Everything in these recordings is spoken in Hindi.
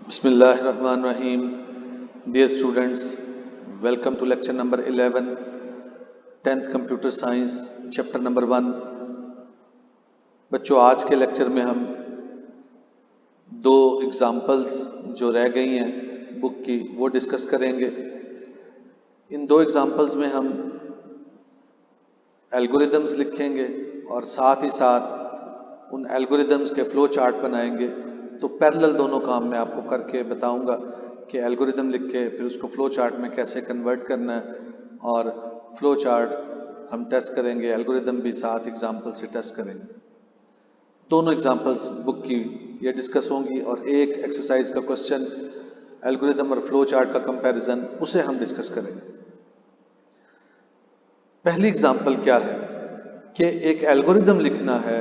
Bismillahirrahmanirrahim. Dear students, welcome to lecture number 11, 10th Computer Science, chapter number 1. बच्चों, आज के लेक्चर में हम दो एग्जाम्पल्स जो रह गई हैं बुक की वो डिस्कस करेंगे। इन दो एग्जाम्पल्स में हम एल्गोरिदम्स लिखेंगे और साथ ही साथ उन एल्गोरिदम्स के फ्लो चार्ट बनाएंगे। तो पैरेलल दोनों काम मैं आपको करके बताऊंगा कि एल्गोरिदम लिख के फिर उसको फ्लो चार्ट में कैसे कन्वर्ट करना है, और फ्लो चार्ट हम टेस्ट करेंगे, एल्गोरिदम भी साथ एग्जाम्पल से टेस्ट करेंगे। दोनों एग्जाम्पल्स बुक की ये डिस्कस होंगी और एक एक्सरसाइज का क्वेश्चन एल्गोरिदम और फ्लो चार्ट का कंपैरिजन उसे हम डिस्कस करेंगे। पहली एग्जाम्पल क्या है कि एक एल्गोरिदम लिखना है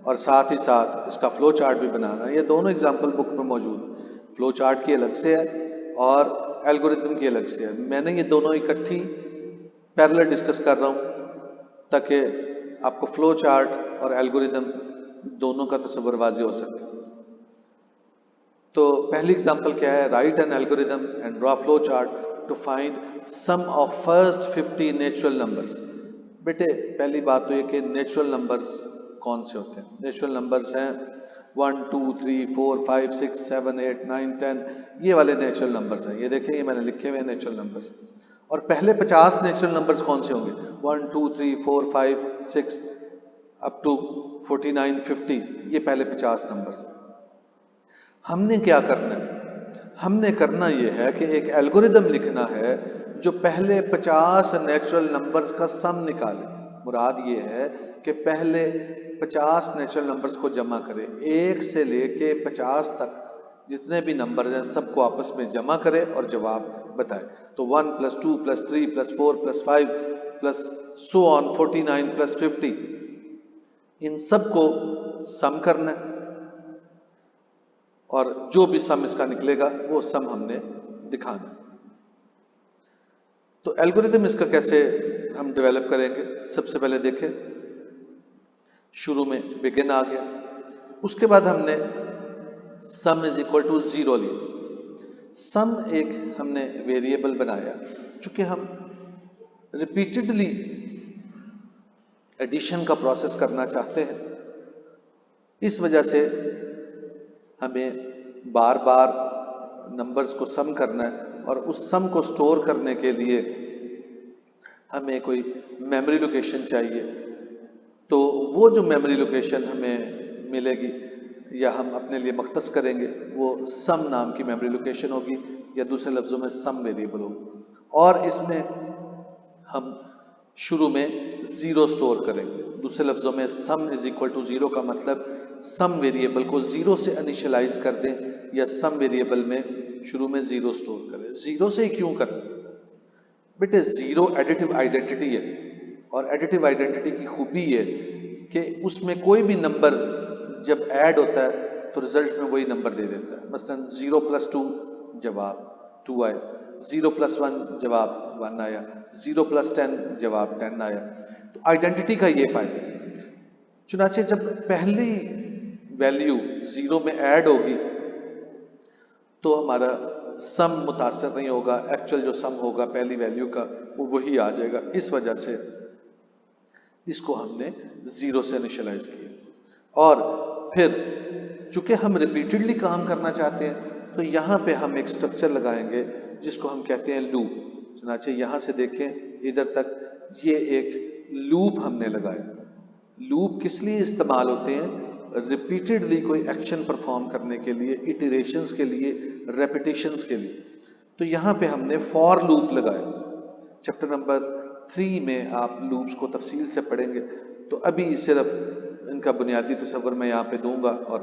और साथ ही साथ इसका फ्लो चार्ट भी बनाना है। ये दोनों एग्जाम्पल बुक में मौजूद है। फ्लो चार्ट की अलग से है और एल्गोरिदम की अलग से है। मैंने ये दोनों इकट्ठी पैरेलल डिस्कस कर रहा हूँ ताकि आपको फ्लो चार्ट और एल्गोरिदम दोनों का तस्वर वाज़ेह हो सके। तो पहली एग्जाम्पल क्या है? Write an algorithm and draw flow chart to find sum of first 50 natural numbers. बेटे, पहली बात तो ये कि नेचुरल नंबर्स कौन से होते हैं? नेचुरल नंबर्स हैं 1 2 3 4 5 6 7 8 9 10। ये वाले नेचुरल नंबर्स हैं। ये देखें, ये मैंने लिखे हुए हैं नेचुरल नंबर्स। और पहले 50 नेचुरल नंबर्स कौन से होंगे? 1 2 3 4 5 6 अप टू 49 50। ये पहले 50 नंबर्स। हमने क्या करना है? हमने करना ये है कि एक एल्गोरिदम लिखना है जो पहले 50 नेचुरल नंबर्स का सम निकाले। मुराद ये है कि पहले 50 नेचुरल नंबर्स को जमा करे, 1 से लेके 50 तक जितने भी नंबर्स हैं सबको आपस में जमा करे और जवाब बताए। तो 1 + 2 + 3 + 4 + 5 प्लस सो ऑन 49 + 50, इन सबको सम करना है और जो भी सम इसका निकलेगा वो सम हमने दिखाना है। तो एल्गोरिदम इसका कैसे हम डेवलप करेंगे? सबसे पहले देखें, शुरू में बिगिन आ गया, उसके बाद हमने सम इज इक्वल टू 0 लिया। सम एक हमने वेरिएबल बनाया। चूंकि हम रिपीटेडली एडिशन का प्रोसेस करना चाहते हैं, इस वजह से हमें बार बार नंबर्स को सम करना है और उस सम को स्टोर करने के लिए हमें कोई मेमोरी लोकेशन चाहिए। तो वो जो मेमोरी लोकेशन हमें मिलेगी या हम अपने लिए मख्तस करेंगे वो सम नाम की मेमोरी लोकेशन होगी, या दूसरे लफ्ज़ों में सम वेरिएबल होगी। और इसमें हम शुरू में 0 स्टोर करेंगे। दूसरे लफ्ज़ों में सम इज इक्वल टू 0 का मतलब सम वेरिएबल को 0 से इनिशियलाइज कर दें या सम वेरिएबल में शुरू में 0 स्टोर करें। 0 से ही क्यों करें? बेटे, 0 एडिटिव आइडेंटिटी है और एडिटिव आइडेंटिटी की खूबी है कि उसमें कोई भी नंबर जब ऐड होता है तो रिजल्ट में वही नंबर दे देता है। मसलन 0 + 2 जवाब 2 आया, 0 + 1 जवाब 1 आया, 0 + 10 जवाब 10 आया। तो आइडेंटिटी का ये फायदा। चुनाचे जब पहली वैल्यू 0 में ऐड होगी तो हमारा सम मुतासर नहीं होगा, एक्चुअल जो सम होगा पहली वैल्यू का वो वही आ जाएगा। इस वजह से इसको हमने 0 से इनिशियलाइज किया। और फिर चूंकि हम रिपीटेडली काम करना चाहते हैं तो यहाँ पे हम एक स्ट्रक्चर लगाएंगे जिसको हम कहते हैं लूप। चुनाचे यहाँ से देखें इधर तक, ये एक लूप हमने लगाया। लूप किस लिए इस्तेमाल होते हैं? रिपीटेडली कोई एक्शन परफॉर्म करने के लिए, इटरेशंस के लिए, रेपिटेशंस के लिए। तो यहाँ पे हमने फॉर लूप लगाया। चैप्टर नंबर 3 में आप लूप्स को तफसील से पढ़ेंगे, तो अभी सिर्फ इनका बुनियादी तस्वर मैं यहाँ पे दूंगा। और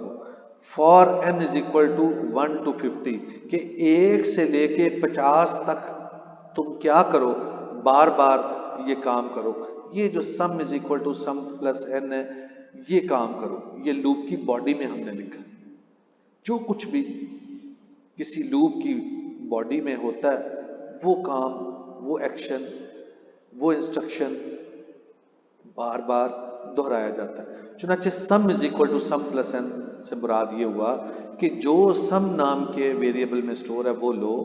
for n is equal to 1 to 50 कि 1 से लेके 50 तक तुम क्या करो, बार बार ये काम करो। ये जो sum is equal to sum plus n है, ये काम करो। ये लूप की बॉडी में हमने लिखा। जो कुछ भी किसी लूप की बॉडी में होता है वो काम, वो एक्शन, वो इंस्ट्रक्शन बार बार दोहराया जाता है। चुनाचे sum is equal to sum plus N से मुराद ये हुआ कि जो सम नाम के वेरिएबल में स्टोर है वो लो,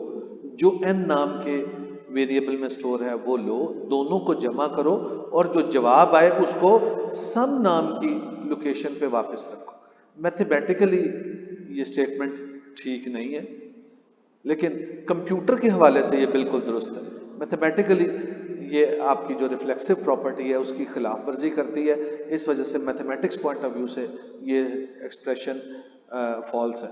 जो एन नाम के वेरिएबल में स्टोर है वो लो, दोनों को जमा करो और जो जवाब आए उसको सम नाम की लोकेशन पे वापस रखो। मैथमेटिकली ये स्टेटमेंट ठीक नहीं है, लेकिन कंप्यूटर के हवाले से ये बिल्कुल दुरुस्त है। मैथमेटिकली ये आपकी जो रिफ्लेक्सिव प्रॉपर्टी है उसकी खिलाफ वर्जी करती है, इस वजह से मैथमेटिक्स पॉइंट ऑफ व्यू से ये एक्सप्रेशन फॉल्स है।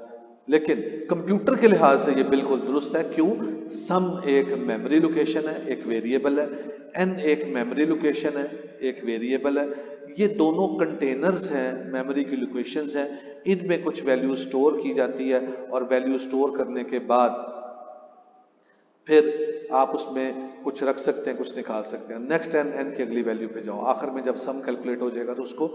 लेकिन कंप्यूटर के लिहाज से ये बिल्कुल दुरुस्त है। क्यों? सम एक मेमोरी लोकेशन है, एक वेरिएबल है, एन एक मेमोरी लोकेशन है, एक वेरिएबल है। ये दोनों कंटेनर्स हैं, मेमोरी की लोकेशंस हैं, इनमें कुछ वैल्यू स्टोर की जाती है और वैल्यू स्टोर करने के बाद फिर आप उसमें कुछ रख सकते हैं, कुछ निकाल सकते हैं। नेक्स्ट एन, एन की अगली वैल्यू पे जाओ, आखिर में जब सम कैलकुलेट हो जाएगा तो उसको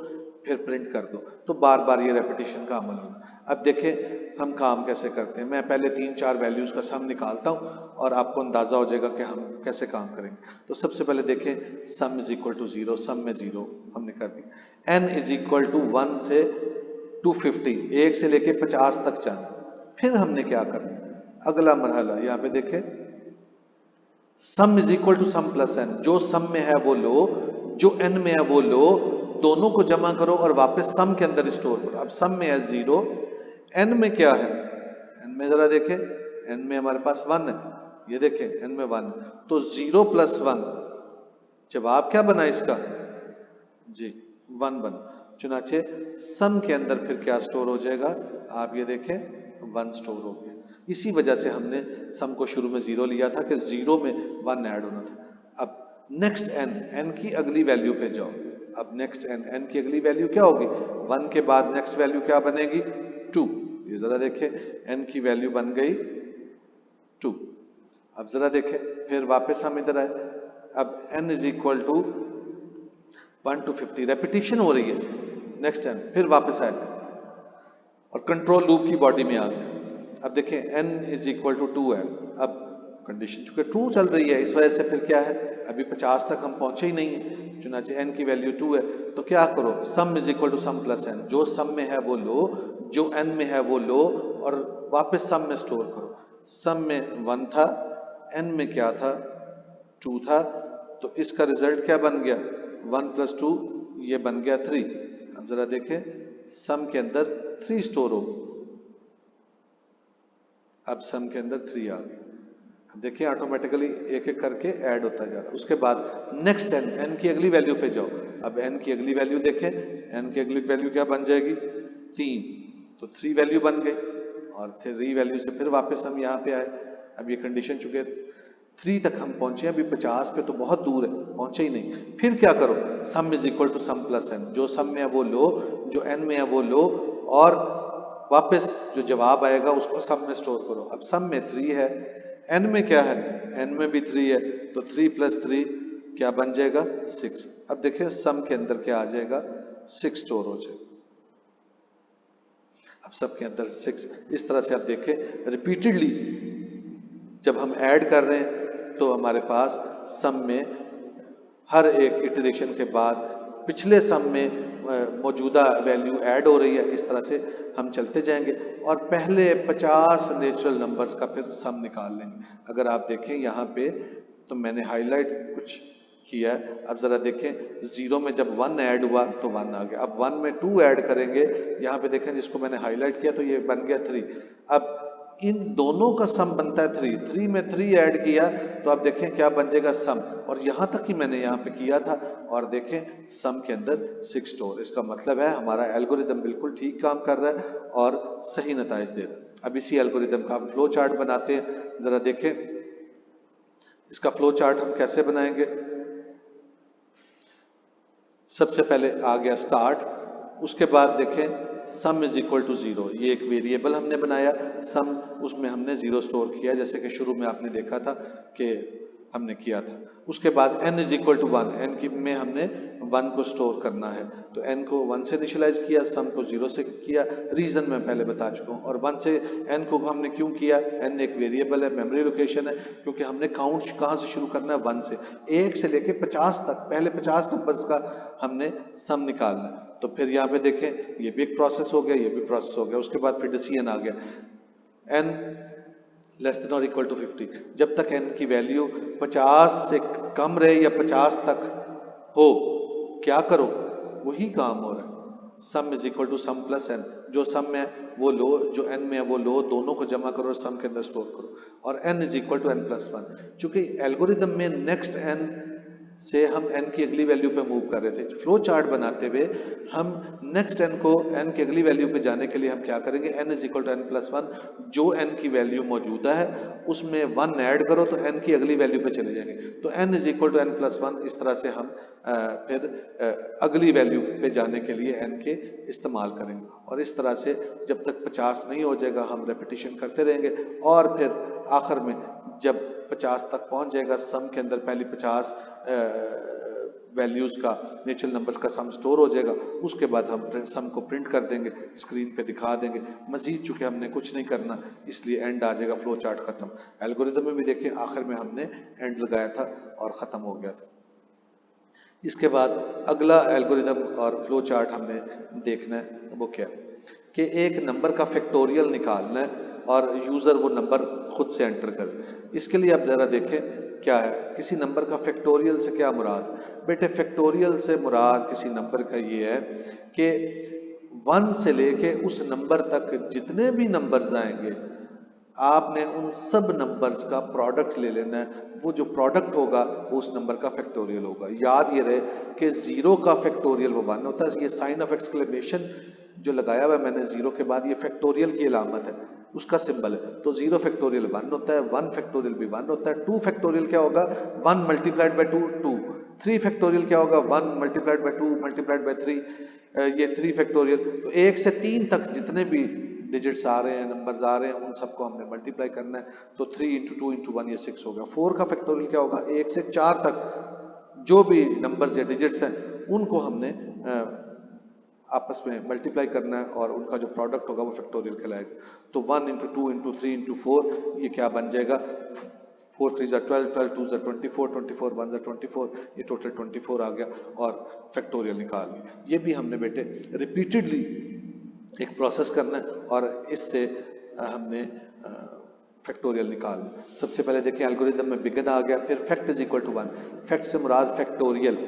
फिर प्रिंट कर दो। तो बार बार ये रेपिटेशन का अमल होना। अब देखें हम काम कैसे करते हैं। मैं पहले 3-4 वैल्यूज का सम निकालता हूं और आपको अंदाजा हो जाएगा कि हम कैसे काम करेंगे। तो सबसे पहले देखें सम इज इक्वल टू 0, सम में 0 हमने कर दिया। एन इज इक्वल टू 1 से 250, 1 से लेके 50 तक जाना। फिर हमने क्या करना, अगला मरहला यहाँ पे देखें, sum is equal to sum plus N, जो सम में है वो लो, जो एन में है वो लो, दोनों को जमा करो और वापस सम के अंदर स्टोर करो। अब सम में है 0, एन में क्या है, एन में जरा देखें, एन में हमारे पास 1 है, ये देखें एन में 1 है, तो 0 प्लस 1, जवाब क्या बना इसका जी 1 बना। चुनाचे सम के अंदर फिर क्या स्टोर हो जाएगा, आप ये देखें 1 स्टोर हो गया। इसी वजह से हमने सम को शुरू में 0 लिया था कि 0 में 1 ऐड होना था। अब नेक्स्ट एन, एन की अगली वैल्यू पे जाओ। अब नेक्स्ट एन, एन की अगली वैल्यू क्या होगी, 1 के बाद नेक्स्ट वैल्यू क्या बनेगी 2। ये जरा देखें एन की वैल्यू बन गई 2। अब जरा देखें फिर वापस हम इधर आए। अब N is equal to 1 to 50, repetition हो रही है। नेक्स्ट एन, फिर वापस आए और कंट्रोल लूप की बॉडी में आ गए। अब देखें n इज इक्वल टू 2 है। अब कंडीशन चूंकि ट्रू चल रही है, इस वजह से फिर क्या है, अभी 50 तक हम पहुंचे ही नहीं है। चुनाचे n की वैल्यू 2 है, तो क्या करो, sum is equal to sum plus n, जो सम में है वो लो, जो n में है वो लो और वापस सम में स्टोर करो। सम में 1 था, n में क्या था 2 था, तो इसका रिजल्ट क्या बन गया 1 प्लस 2, ये बन गया 3। अब जरा देखें सम के अंदर 3 स्टोर हो गया। अब सम के अंदर 3 आ गई। अब देखिए ऑटोमेटिकली एक एक करके ऐड होता जा रहा है। उसके बाद नेक्स्ट एन, एन की अगली वैल्यू पे जाओ। अब एन की अगली वैल्यू देखें, एन की अगली वैल्यू क्या बन जाएगी 3, तो 3 वैल्यू बन गई और 3 वैल्यू से फिर वापस हम यहाँ पे आए। अब ये कंडीशन चुके 3 तक हम पहुंचे, अभी 50 पे तो बहुत दूर है, पहुंचे ही नहीं। फिर क्या करो, sum is equal to sum plus N, जो सम में है वो लो, जो एन में है वो लो और वापस जो जवाब आएगा उसको सम में स्टोर करो। अब सम में 3 है, एन में क्या है, एन में भी 3 है, तो 3 प्लस 3 क्या बन जाएगा 6। अब देखिए सम के अंदर क्या आ जाएगा 6 स्टोर हो जाएगा। अब सब के अंदर 6, इस तरह से आप देखें रिपीटेडली जब हम ऐड कर रहे हैं तो हमारे पास सम में हर एक इटरेशन के बाद पिछले सम में मौजूदा वैल्यू ऐड हो रही है। इस तरह से हम चलते जाएंगे और पहले 50 नेचुरल नंबर्स का फिर सम निकाल लेंगे। अगर आप देखें यहाँ पे तो मैंने हाईलाइट कुछ किया है। अब जरा देखें 0 में जब 1 ऐड हुआ तो 1 आ गया। अब 1 में 2 ऐड करेंगे, यहाँ पे देखें जिसको मैंने हाईलाइट किया तो ये बन गया 3। अब इन दोनों का सम बनता है 3, 3 में 3 ऐड किया तो आप देखें क्या बन जाएगा सम, और यहां तक ही मैंने यहाँ पे किया था और देखें सम के अंदर 6 स्टोर। इसका मतलब है हमारा एल्गोरिदम बिल्कुल ठीक काम कर रहा है और सही नताइज दे रहा है। अब इसी एल्गोरिदम का हम फ्लो चार्ट बनाते हैं। जरा देखें इसका फ्लो चार्ट हम कैसे बनाएंगे। सबसे पहले आ गया स्टार्ट, उसके बाद देखें सम इज इक्वल टू 0, ये एक वेरिएबल हमने बनाया सम, उसमें हमने 0 स्टोर किया। जैसे कि शुरू में आपने देखा था कि हमने किया था। उसके बाद n is equal to 1, n की में हमने 1 को स्टोर करना है, तो n को 1 से इनिशियलाइज किया, सम को 0 से किया, रीजन मैं पहले बता चुका हूँ। और 1 से n को हमने क्यों किया, n एक वेरिएबल है, मेमोरी लोकेशन है, क्योंकि हमने काउंट कहाँ से शुरू करना है, 1 से, 1 से लेके 50 तक, पहले 50 नंबर्स का हमने सम निकालना है। तो फिर यहाँ पे देखें, ये भी एक प्रोसेस हो गया, ये भी प्रोसेस हो गया। उसके बाद फिर डिसीजन आ गया, n लेस देन और इक्वल टू 50, जब तक n की वैल्यू 50 से कम रहे या 50 तक हो, क्या करो, वही काम हो रहा है। Sum is equal to sum plus n, जो सम में वो लो, जो n में है वो लो, दोनों को जमा करो और सम के अंदर स्टोर करो, और n is equal to n plus 1। चूंकि एल्गोरिदम में नेक्स्ट n से हम n की अगली वैल्यू पे मूव कर रहे थे, फ्लो चार्ट बनाते हुए हम नेक्स्ट n को n की अगली वैल्यू पे जाने के लिए हम क्या करेंगे, n is equal to n plus 1, जो n की वैल्यू मौजूदा है उसमें 1 ऐड करो तो n की अगली वैल्यू पे चले जाएंगे। तो n is equal to n plus 1, इस तरह से हम फिर अगली वैल्यू पे जाने के लिए n के इस्तेमाल करेंगे, और इस तरह से जब तक 50 नहीं हो जाएगा हम रेपिटेशन करते रहेंगे, और फिर आखिर में जब 50 तक पहुंच जाएगा, सम के अंदर पहली 50 वैल्यूज का, नेचुरल नंबर्स का सम स्टोर हो जाएगा। उसके बाद हम सम को प्रिंट कर देंगे, स्क्रीन पे दिखा देंगे। मजीद चूंकि हमने कुछ नहीं करना, इसलिए एंड आ जाएगा, फ्लो चार्ट खत्म। एल्गोरिदम में भी देखें, आखिर में हमने एंड लगाया था और ख़त्म हो गया था। इसके बाद अगला एल्गोरिदम और फ्लो चार्ट हमने देखना है, वो क्या, कि एक नंबर का फैक्टोरियल निकालना है और यूज़र वो नंबर खुद से एंटर करे। इसके लिए आप ज़रा देखें क्या है, किसी नंबर का फैक्टोरियल से क्या मुराद है। बेटे फैक्टोरियल से मुराद किसी नंबर का ये है कि 1 से लेके उस नंबर तक जितने भी नंबर्स आएंगे, आपने उन सब नंबर्स का प्रोडक्ट ले लेना है। वो जो प्रोडक्ट होगा वो उस नंबर का फैक्टोरियल होगा। याद ये रहे कि 0 का फैक्टोरियल वो 1 होता है। ये साइन ऑफ एक्सक्लेमेशन जो लगाया हुआ है मैंने 0 के बाद, ये फैक्टोरियल की अलामत है, उसका सिंबल है। तो 0 फैक्टोरियल 1 होता है, 1 फैक्टोरियल भी 1 होता है। 2 फैक्टोरियल क्या होगा, 1 मल्टीप्लाइड बाई 2, 2। 3 फैक्टोरियल क्या होगा, 1 मल्टीप्लाइड बाई 2 मल्टीप्लाइड बाई 3, ये 3 फैक्टोरियल। तो 1 से 3 तक जितने भी डिजिट्स आ रहे हैं, नंबर्स आ रहे हैं, उन सबको हमने मल्टीप्लाई करना है। तो 3 इंटू 2 इंटू 1, ये 6 हो गया। 4 का फैक्टोरियल क्या होगा, 1 से 4 तक जो भी नंबर्स या डिजिट्स हैं उनको हमने आपस में मल्टीप्लाई करना है, और उनका जो प्रोडक्ट होगा वो फैक्टोरियल कहलाएगा। तो 1 इंटू 2 इंटू 3 इंटू 4, ये क्या बन जाएगा, 4 3 ज़ा 12, 12 2 ज़ा 24, 24 1 ज़ा 24, ये टोटल 24 आ गया, और फैक्टोरियल निकाल लिया। ये भी हमने बेटे रिपीटेडली एक प्रोसेस करना है, और इससे हमने फैक्टोरियल निकाल लिया। सबसे पहले देखें एल्गोरिदम में बिगिन आ गया, फिर fact is equal to 1। Fact से मुराद फैक्टोरियल,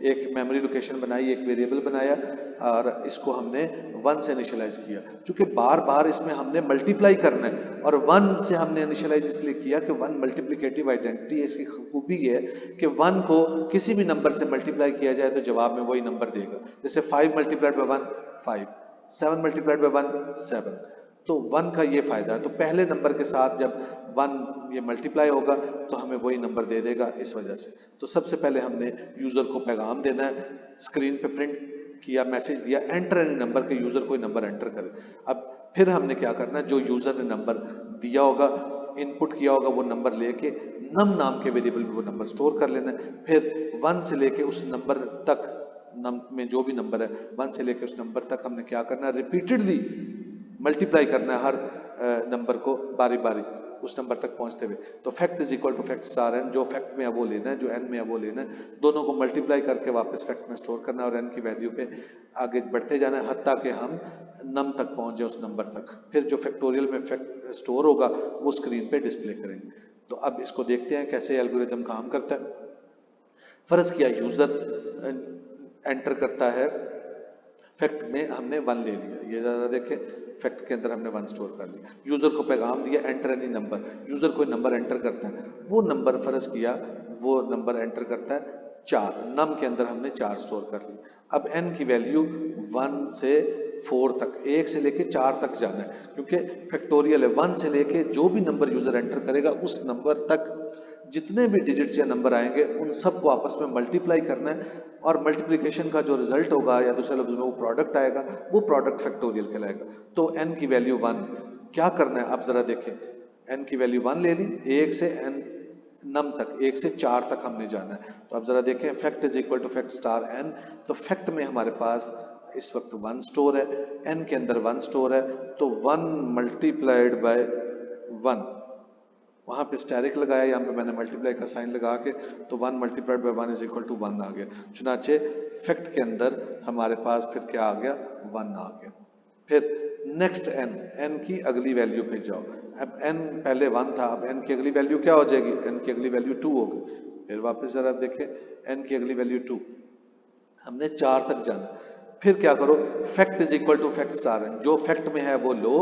एक मेमोरी लोकेशन बनाई, एक वेरिएबल बनाया, और इसको हमने 1 से इनिशियलाइज किया। क्योंकि बार बार इसमें हमने मल्टीप्लाई करना है, और 1 से हमने इनिशियलाइज इसलिए किया कि 1 मल्टीप्लिकेटिव आइडेंटिटी है। इसकी खूबी ये है कि 1 को किसी भी नंबर से मल्टीप्लाई किया जाए तो जवाब में वही नंबर देगा। जैसे 5 मल्टीप्लाइड बाई 1 5, 7 मल्टीप्लाइड बाई 1 7। तो 1 का ये फायदा है। तो पहले नंबर के साथ जब 1 ये मल्टीप्लाई होगा तो हमें वही नंबर दे देगा, इस वजह से। तो सबसे पहले हमने यूजर को पैगाम देना है, स्क्रीन पे प्रिंट किया, मैसेज दिया, एंटर एनी नंबर, के यूजर कोई नंबर एंटर करे। अब फिर हमने क्या करना है, जो यूजर ने नंबर दिया होगा, इनपुट किया होगा, वो नंबर लेके नम नाम के वेरिएबल में वो नंबर स्टोर कर लेना है। फिर 1 से लेके उस नंबर तक, नम में जो भी नंबर है 1 से लेके उस नंबर तक हमने क्या करना है, रिपीटेडली मल्टीप्लाई करना है हर नंबर को बारी बारी उस नंबर तक पहुंचते हुए। तो fact is equal to fact star N, जो फैक्ट में है वो लेना है, जो एन में है वो लेना है, दोनों को मल्टीप्लाई करके वापस फैक्ट में स्टोर करना है, और एन की वैल्यू पे आगे बढ़ते जाना है हत्ता कि हम नम तक पहुंच जाए, उस नंबर तक। फिर जो फैक्टोरियल में फैक्ट स्टोर होगा वो स्क्रीन पे डिस्प्ले करेंगे। तो अब इसको देखते हैं कैसे एल्गोरिथम काम करता है। फर्ज किया यूजर एंटर करता है, फैक्ट में हमने 1 ले लिया, ये ज़रा देखें, फैक्ट के अंदर हमने 1 स्टोर कर लिया। यूज़र को पैगाम दिया, एंटर एनी नंबर, यूज़र कोई नंबर एंटर करता है, वो नंबर फ़र्ज किया, वो नंबर एंटर करता है 4, नम के अंदर हमने 4 स्टोर कर लिया। अब n की वैल्यू 1 से 4 तक, 1 से लेके 4 तक जाना है, क्योंकि फैक्टोरियल है। 1 से लेके जो भी नंबर यूज़र एंटर करेगा उस नंबर तक जितने भी डिजिट्स या नंबर आएंगे उन सबको आपस में मल्टीप्लाई करना है, और मल्टीप्लिकेशन का जो रिजल्ट होगा या दूसरे लफ्ज़ में वो प्रोडक्ट आएगा, वो प्रोडक्ट फैक्टोरियल कहलाएगा। तो n की वैल्यू 1, क्या करना है आप ज़रा देखें, n की वैल्यू 1 ले ली, 1 से n नम तक, 1 से 4 तक हमने जाना है। तो अब जरा देखें, fact is equal to fact star N. तो फैक्ट में हमारे पास इस वक्त 1 स्टोर है, एन के अंदर 1 स्टोर है, तो 1 मल्टीप्लाइड बाय 1, वहां पे स्टेरिक लगाया, यहाँ पे मैंने मल्टीप्लाई का साइन लगा के, तो 1 multiplied by 1 is equal to 1 आ गया। चुनाचे फैक्ट के अंदर हमारे पास फिर क्या आ गया, 1 आ गया। फिर नेक्स्ट एन, एन की अगली वैल्यू पे जाओ। अब एन पहले 1 था, अब एन की अगली वैल्यू क्या हो जाएगी, एन की अगली वैल्यू 2 होगी। फिर वापस जरा देखें, एन की अगली वैल्यू 2, हमने 4 तक जाना। फिर क्या करो, fact is equal to fact star N, जो फैक्ट में है वो लो,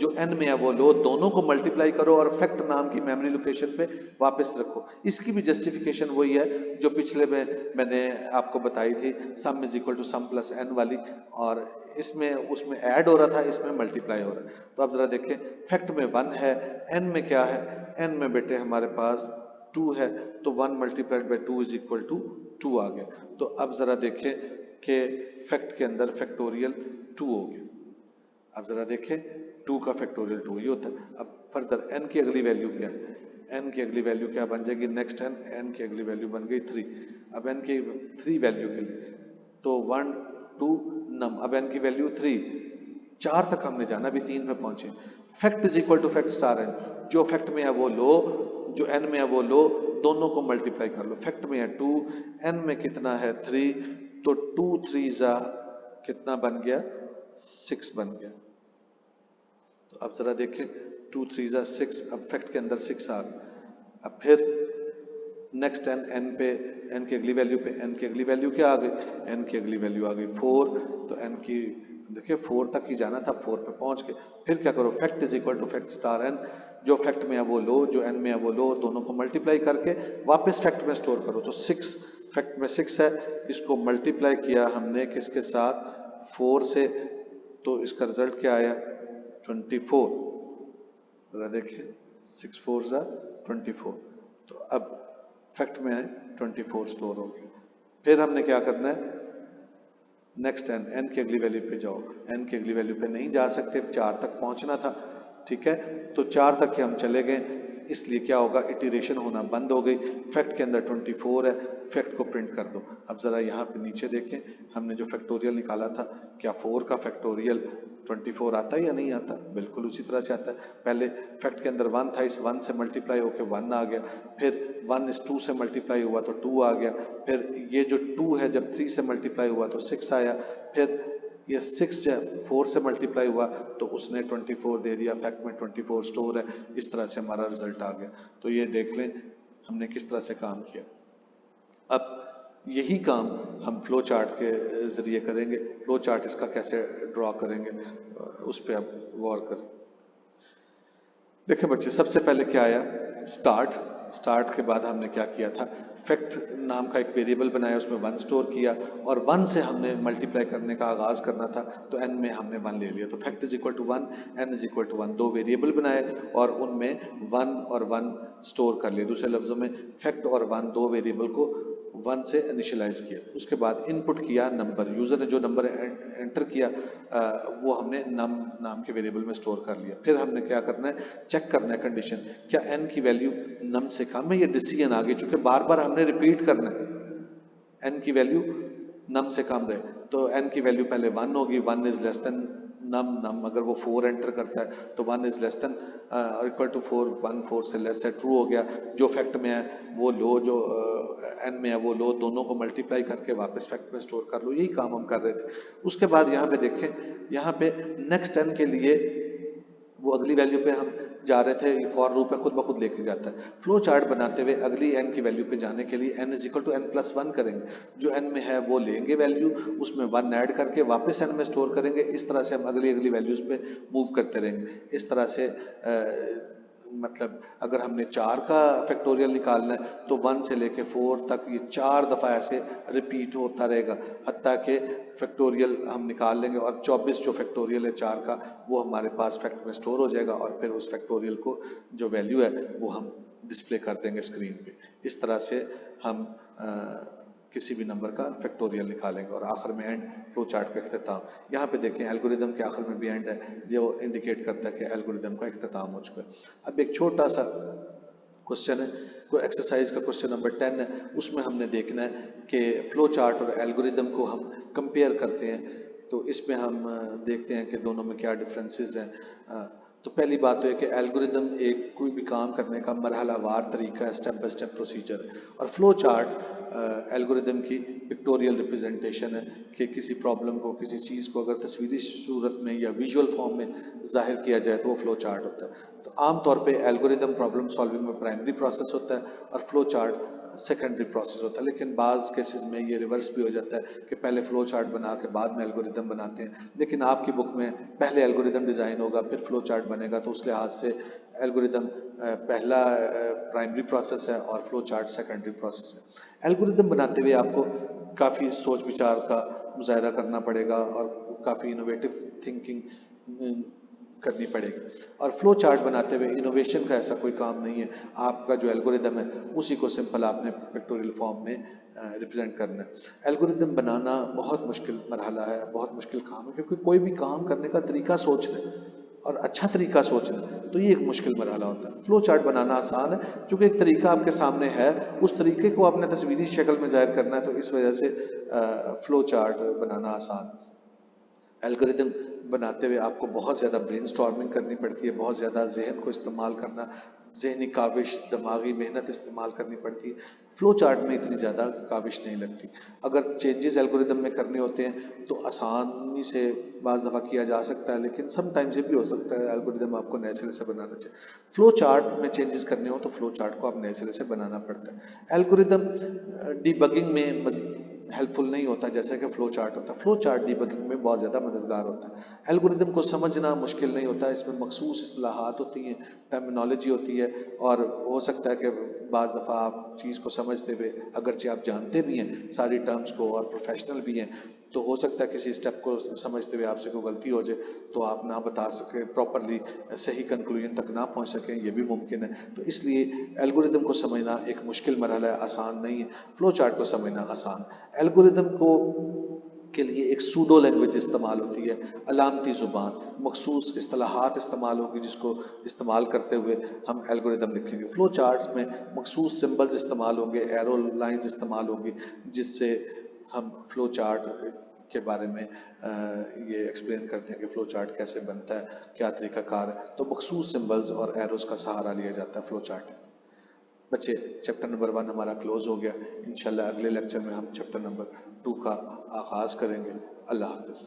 जो एन में है वो लो, दोनों को मल्टीप्लाई करो और फैक्ट नाम की मेमोरी लोकेशन पे वापस रखो। इसकी भी जस्टिफिकेशन वही है जो पिछले में मैंने आपको बताई थी, sum is equal to sum plus N वाली, और इसमें उसमें ऐड हो रहा था, इसमें मल्टीप्लाई हो रहा है। तो अब जरा देखें, फैक्ट में 1 है, एन में क्या है, एन में बेटे हमारे पास 2 है, तो 1 multiplied by 2 is equal to 2 आ गया। तो अब जरा देखें कि फैक्ट के अंदर फैक्टोरियल 2 हो गया। अब जरा देखें, 2 का फैक्टोरियल 2 ही होता है। अब फर्दर एन की अगली वैल्यू क्या है, एन की अगली वैल्यू क्या बन जाएगी, नेक्स्ट एन, एन की अगली वैल्यू बन गई 3। अब एन की 3 वैल्यू के लिए तो 1 2 नम, अब एन की वैल्यू 3, 4 तक हमने जाना, अभी 3 पे पहुंचे। Fact is equal to fact star N, जो फैक्ट में है वो लो, जो एन में है वो लो, दोनों को मल्टीप्लाई कर लो। फैक्ट में है 2, एन में कितना है 3, तो 2 3 जा कितना बन गया, 6 बन गया। तो अब जरा देखें, 2 3 जा 6, अब फैक्ट के अंदर 6 आ गया। अब फिर नेक्स्ट एन, एन पे, एन की अगली वैल्यू पे, एन की अगली वैल्यू क्या आ गई, एन की अगली वैल्यू आ गई 4, तो एन की देखिए 4 तक ही जाना था, 4 पे पहुंच के फिर क्या करो, fact is equal to fact star N, जो फैक्ट में है वो लो, जो एन में है वो लो, दोनों को मल्टीप्लाई करके वापस फैक्ट में स्टोर करो। तो 6 फैक्ट में 6 है, इसको मल्टीप्लाई किया हमने किसके साथ, 4 से, तो इसका रिजल्ट क्या आया 24। जरा देखिए, 6 4 जा 24, तो अब फैक्ट में 24 स्टोर हो गया। फिर हमने क्या करना है, नेक्स्ट एन, एन की अगली वैल्यू पे जाओ, एन की अगली वैल्यू पे नहीं जा सकते, 4 तक पहुंचना था, ठीक है, तो 4 तक ही हम चले गए, इसलिए क्या होगा, इटरेशन होना बंद हो गई। फैक्ट के अंदर 24 है, फैक्ट को प्रिंट कर दो। अब जरा यहाँ पे नीचे देखें, हमने जो फैक्टोरियल निकाला था, क्या 4 का फैक्टोरियल 24 आता है या नहीं आता, बिल्कुल उसी तरह से आता है। पहले फैक्ट के अंदर 1 था, इस 1 से मल्टीप्लाई होकर 1 आ गया, फिर 1 इस 2 से मल्टीप्लाई हुआ तो 2 आ गया, फिर ये जो 2 है जब 3 से मल्टीप्लाई हुआ तो 6 आया, फिर ये 6 जब 4 से मल्टीप्लाई हुआ तो उसने 24 दे दिया, फैक्ट में 24 स्टोर है। इस तरह से हमारा रिजल्ट आ गया। तो ये देख लें हमने किस तरह से काम किया। अब यही काम हम फ्लो चार्ट के जरिए करेंगे। फ्लो चार्ट इसका कैसे ड्रॉ करेंगे उस पर अब गौर करें। देखिए बच्चे, सबसे पहले क्या आया, स्टार्ट। स्टार्ट के बाद हमने क्या किया था, फैक्ट नाम का एक वेरिएबल बनाया, उसमें 1 स्टोर किया और 1 से हमने मल्टीप्लाई करने का आगाज करना था, तो n में हमने 1 ले लिया। तो fact is equal to 1, n is equal to 1, 2 variable बनाए और उनमें 1 और 1 स्टोर कर लिए। दूसरे लफ्जों में फैक्ट और 1 दो वेरिएबल को 1 से इनिशियलाइज किया। उसके बाद इनपुट किया नंबर, यूजर ने जो नंबर एंटर किया वो हमने नम नाम के वेरिएबल में स्टोर कर लिया। फिर हमने क्या करना है, चेक करना है कंडीशन, क्या n की वैल्यू नम से कम है, ये डिसीजन आ गई, चूंकि बार बार हमने रिपीट करना है। n की वैल्यू नम से कम रहे तो n की वैल्यू पहले 1 होगी, 1 इज लेस देन नम, नम अगर वो 4 एंटर करता है तो 1 इज लेस देन और इक्वल टू 4, 1 4 से लेस है, ट्रू हो गया। जो फैक्ट में है वो लो, जो n में है वो लो, दोनों को मल्टीप्लाई करके वापस फैक्ट में स्टोर कर लो। यही काम हम कर रहे थे। उसके बाद यहाँ पे देखें, यहाँ पे नेक्स्ट n के लिए वो अगली वैल्यू पे हम जा रहे थे, फॉर लूप है खुद ब खुद लेके जाता है। फ्लो चार्ट बनाते हुए अगली n की वैल्यू पे जाने के लिए n is equal to n plus 1 करेंगे, जो n में है वो लेंगे वैल्यू, उसमें 1 ऐड करके वापस n में स्टोर करेंगे। इस तरह से हम अगली अगली वैल्यूज पे मूव करते रहेंगे। इस तरह से मतलब अगर हमने 4 का फैक्टोरियल निकालना है तो 1 से लेके 4 तक ये 4 दफ़ा ऐसे रिपीट होता रहेगा, हत्ता कि फैक्टोरियल हम निकाल लेंगे और 24 जो फैक्टोरियल है 4 का वो हमारे पास फैक्ट में स्टोर हो जाएगा और फिर उस फैक्टोरियल को जो वैल्यू है वो हम डिस्प्ले कर देंगे स्क्रीन पे। इस तरह से हम किसी भी नंबर का फैक्टोरियल निकालेंगे और आखिर में एंड, फ्लो चार्ट का इख्तिताम। यहाँ पे देखें एल्गोरिदम के आखिर में भी एंड है जो इंडिकेट करता है कि एल्गोरिदम का इख्तिताम हो चुका है। अब एक छोटा सा क्वेश्चन है, कोई एक्सरसाइज का क्वेश्चन नंबर 10 है, उसमें हमने देखना है कि फ्लो चार्ट और एल्गोरिदम को हम कंपेयर करते हैं। तो इसमें हम देखते हैं कि दोनों में क्या डिफरेंसेस हैं। तो पहली बात तो है कि एल्गोरिदम एक कोई भी काम करने का मरहलावार तरीका है, स्टेप बाय स्टेप प्रोसीजर है। और फ्लो चार्ट एल्गोरिदम की पिक्टोरियल रिप्रेजेंटेशन है कि किसी प्रॉब्लम को, किसी चीज़ को अगर तस्वीरी सूरत में या विजुअल फॉर्म में जाहिर किया जाए तो वो फ्लो चार्ट होता है। तो आमतौर पे एल्गोरिदम प्रॉब्लम सॉल्विंग में प्राइमरी प्रोसेस होता है और फ्लो चार्ट सेकेंडरी प्रोसेस होता है। लेकिन बाज़ केसेस में ये रिवर्स भी हो जाता है कि पहले फ्लो चार्ट बना के बाद में एल्गोरिदम बनाते हैं। लेकिन आपकी बुक में पहले एल्गोरिदम डिज़ाइन होगा, फिर फ्लो चार्ट बनेगा, तो उस लिहाज से एल्गोरिदम पहला प्राइमरी प्रोसेस है और फ्लो चार्ट सेकेंडरी प्रोसेस है। एल्गोरिदम बनाते हुए आपको काफ़ी सोच विचार का मुजाहरा करना पड़ेगा और काफ़ी इनोवेटिव थिंकिंग करनी पड़ेगी। और फ्लो चार्ट बनाते हुए इनोवेशन का ऐसा कोई काम नहीं है। आपका जो एल्गोरिदम है उसी को सिंपल आपने पिक्टोरियल फॉर्म में रिप्रेजेंट करना है। एल्गोरिदम बनाना बहुत मुश्किल मरहला है, बहुत मुश्किल काम है, क्योंकि कोई भी काम करने का तरीका सोच लें और अच्छा तरीका सोचना, तो ये एक मुश्किल मरहला होता है। फ्लो चार्ट बनाना आसान है क्योंकि एक तरीका आपके सामने है, उस तरीके को आपने तस्वीरी शक्ल में जाहिर करना है, तो इस वजह से फ्लो चार्ट बनाना आसान। एल्गोरिदम बनाते हुए आपको बहुत ज़्यादा ब्रेनस्टॉर्मिंग करनी पड़ती है, बहुत ज़्यादा जहन को इस्तेमाल करना, जहनी काविश, दिमागी मेहनत इस्तेमाल करनी पड़ती है। फ्लो चार्ट में इतनी ज़्यादा काविश नहीं लगती। अगर चेंजेस एल्गोरिदम में करने होते हैं तो आसानी से बाज़ दफ़ा किया जा सकता है, लेकिन समटाइम्स ये भी हो सकता है एल्गोरिदम आपको नए सिरे से बनाना चाहिए। फ्लो चार्ट में चेंजेस करने हो तो फ्लो चार्ट को आप नए सिरे से बनाना पड़ता है। एल्गोरिदम डीबगिंग में हेल्पफुल नहीं होता जैसे कि फ्लो चार्ट होता है। फ्लो चार्ट डीबगिंग में बहुत ज़्यादा मददगार होता है। एल्गोरिदम को समझना मुश्किल नहीं होता, इसमें मखसूस इस्तिलाहात होती हैं, टर्मिनोलॉजी होती है, और हो सकता है कि बाज़ दफ़ा आप चीज़ को समझते हुए, अगरचे आप जानते भी हैं सारी टर्म्स को और प्रोफेशनल भी हैं, तो हो सकता है किसी स्टेप को समझते हुए आपसे कोई गलती हो जाए तो आप ना बता सके प्रॉपरली, सही कंक्लूजन तक ना पहुंच सकें, ये भी मुमकिन है। तो इसलिए एल्गोरिदम को समझना एक मुश्किल मरहला है, आसान नहीं है। फ्लो चार्ट को समझना आसान। एल्गोरिदम को के लिए एक सूडो लैंग्वेज इस्तेमाल होती है, अलामती ज़ुबान, मखसूस इस्तिलाहात इस्तेमाल होगी जिसको इस्तेमाल करते हुए हम एल्गोरिदम लिखेंगे। फ्लो चार्ट्स में मखसूस सिंबल्स इस्तेमाल होंगे, एरो लाइंस इस्तेमाल होगी, जिससे हम फ्लो चार्ट के बारे में ये एक्सप्लेन करते हैं कि फ्लो चार्ट कैसे बनता है, क्या तरीकाकार है। तो मखसूस सिंबल्स और एरोज का सहारा लिया जाता है फ्लो चार्ट। बच्चे, चैप्टर नंबर 1 हमारा क्लोज हो गया। इंशाल्लाह अगले लेक्चर में हम चैप्टर नंबर 2 का आगाज़ करेंगे। अल्लाह हाफिज़।